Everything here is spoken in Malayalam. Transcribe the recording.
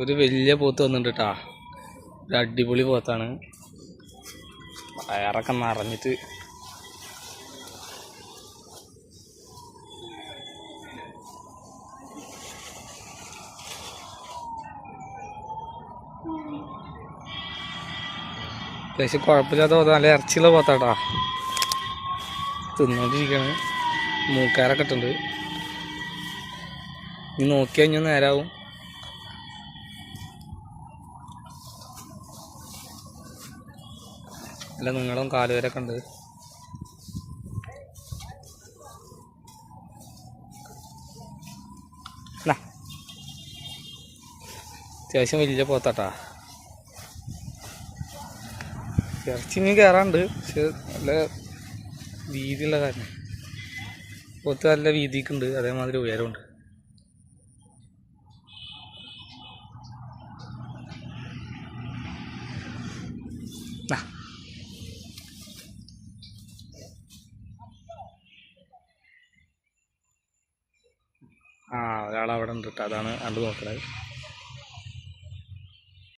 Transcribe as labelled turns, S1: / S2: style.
S1: ഒരു വലിയ പോത്ത് വന്നിട്ടുണ്ട് കേട്ടാ. ഒരു അടിപൊളി പോത്താണ്. വയറൊക്കെ നിറഞ്ഞിട്ട് അത്യാവശ്യം കുഴപ്പമില്ലാത്ത പോത്ത, നല്ല ഇറച്ചിയുള്ള പോത്താട്ടാ. തിന്നോണ്ടിരിക്കുകയാണ്. മൂക്കാരൊക്കെ ഇട്ടുണ്ട്. ഇനി നോക്കി കഴിഞ്ഞാൽ നേരാവും. അല്ല നിങ്ങളും കാലുവരൊക്കെ ഉണ്ട്. അത്യാവശ്യം വലിയ പോത്താട്ടാ. ഇറച്ചി ഇനി കയറാണ്ട്, പക്ഷെ നല്ല വീതിയുള്ള കാരണം. പോത്ത് നല്ല വീതിക്കുണ്ട്, അതേമാതിരി ഉയരമുണ്ട്. ഒരാളവിടെ ഉണ്ട് കേട്ടോ. അതാണ് കണ്ടു നോക്കണത്.